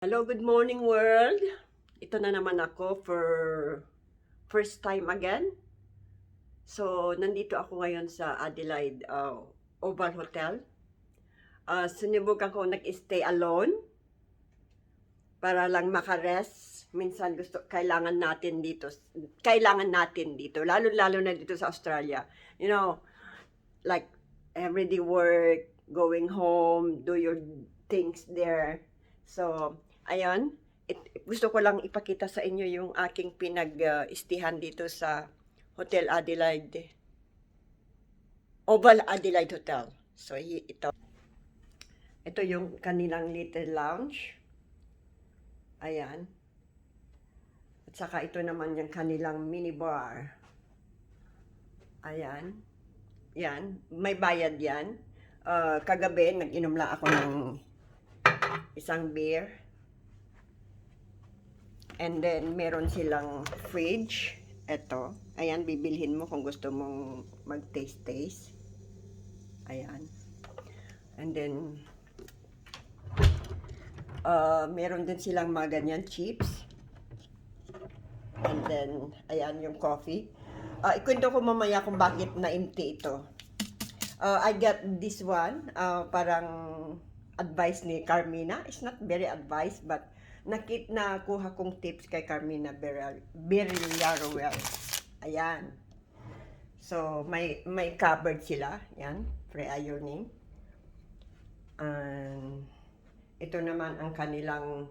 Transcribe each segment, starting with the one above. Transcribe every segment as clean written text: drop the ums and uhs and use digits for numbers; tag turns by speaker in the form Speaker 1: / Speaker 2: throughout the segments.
Speaker 1: Hello, good morning world. Ito na naman ako for first time again. So, nandito ako ngayon sa Adelaide Oval Hotel. Sinubukan ko nag-stay alone para lang makarest. Minsan kailangan natin dito, lalo-lalo na dito sa Australia. You know, like everyday work, going home, do your things there. So, ayun, gusto ko lang ipakita sa inyo yung aking pinag-istihan dito sa Hotel Adelaide, Oval Adelaide Hotel. So, ito yung kanilang little lounge. Ayan. At saka ito naman yung kanilang minibar. Ayan. Yan, may bayad yan. Kagabi, nag-inom lang ako ng isang beer. And then, meron silang fridge. Ito. Ayan, bibilhin mo kung gusto mong mag-taste. Ayan. And then, meron din silang mga ganyan chips. And then, ayan yung coffee. Ikwento ko mamaya kung bakit na-empty ito. I got this one, parang advice ni Carmina. It's not very advice, but nakuha kong tips kay Carmina Villarroel. Ayan. So, may covered sila. Yan, pre-ironing. And ito naman ang kanilang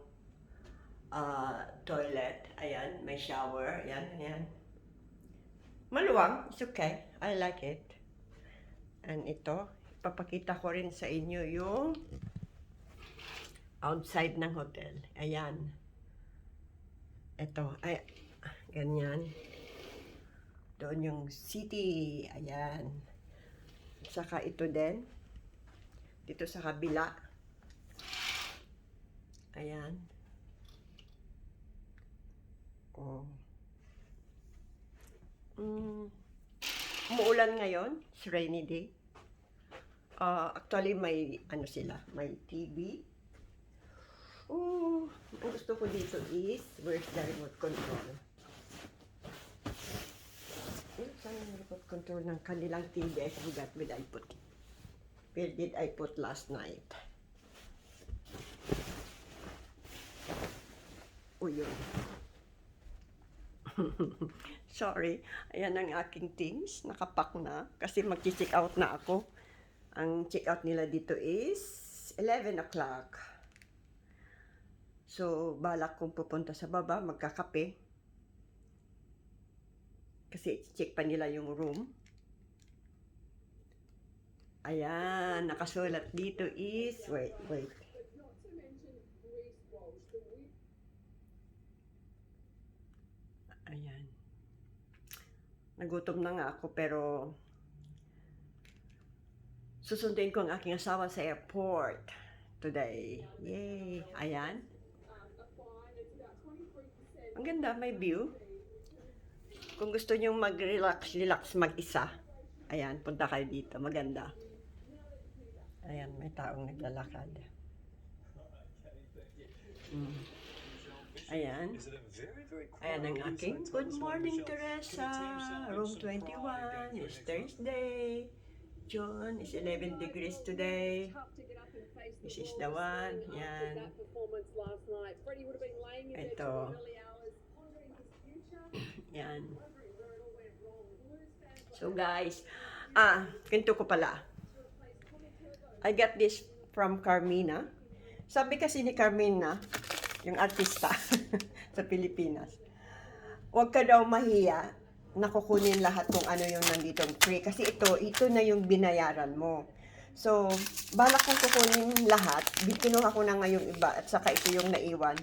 Speaker 1: toilet. Ayan, may shower. Ayan. Maluwang. It's okay. I like it. And ito, papakita ko rin sa inyo yung outside ng hotel. Ayan. Ito, ay, ganyan. Doon yung city. Ayan. Saka ito din. Dito sa kabila. Ayan. Oh. Umuulan ngayon. It's rainy day. Actually, may may TV. Ang gusto ko dito is, where's the remote control? Saan yung remote control ng kanilang TV? I forgot where did I put last night? Yun. Sorry. Ayan ang aking things. Nakapack na. Kasi mag-check out na ako. Ang check out nila dito is 11 o'clock. So, balak kong pupunta sa baba, magkakape. Kasi check pa nila yung room. Ayan, nakasulat dito is, wait. Ayan. Nagutom na nga ako pero susundin ko ang aking asawa sa airport today. Yay! Ayan. Ang ganda, may view. Kung gusto nyo mag-relax mag-isa, ayan, punta kayo dito. Maganda. Ayan, may taong naglalakad. Ayan. Ayan ang aking good morning, Teresa. Room 21. It's Thursday. June is 11 degrees today. This is the one. Yan. Ito. Yan. So guys, kwento ko pala. I got this from Carmina. Sabi kasi ni Carmina, yung artista sa Pilipinas, huwag ka daw mahiya na kukunin lahat kung ano yung nandito free. Kasi ito na yung binayaran mo. So, balak kong kukunin lahat. Kinuha ko na nga yung iba at saka ito yung naiwan.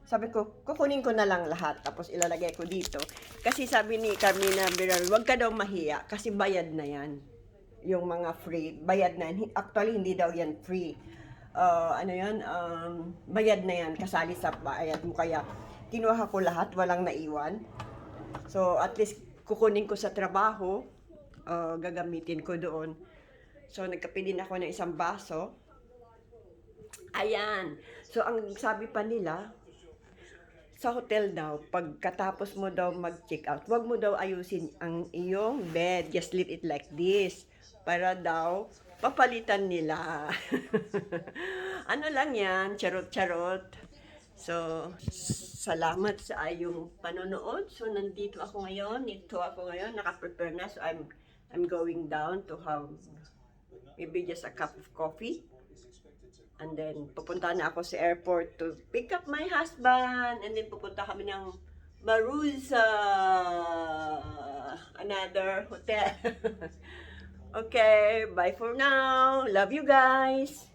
Speaker 1: Sabi ko, kukunin ko na lang lahat. Tapos ilalagay ko dito. Kasi sabi ni Carmina Villarroel, huwag ka daw mahiya kasi bayad na yan. Yung mga free, bayad na yan. Actually, hindi daw yan free. Bayad na yan, kasali sa bayad mo. Kaya, kinuha ko lahat, walang naiwan. So, at least, kukunin ko sa trabaho, gagamitin ko doon. So, nagkape din ako ng isang baso. Ayan. So, ang sabi pa nila, sa hotel daw, pagkatapos mo daw mag-check out, wag mo daw ayusin ang iyong bed. Just leave it like this. Para daw, papalitan nila. Ano lang yan, charot-charot. So, salamat sa iyong panonood. So, nandito ako ngayon. Ito ako ngayon. Naka-prepare na. So, I'm going down to have maybe just a cup of coffee. And then, pupunta na ako sa airport to pick up my husband. And then, pupunta kami ng Marusa, another hotel. Okay, bye for now. Love you guys.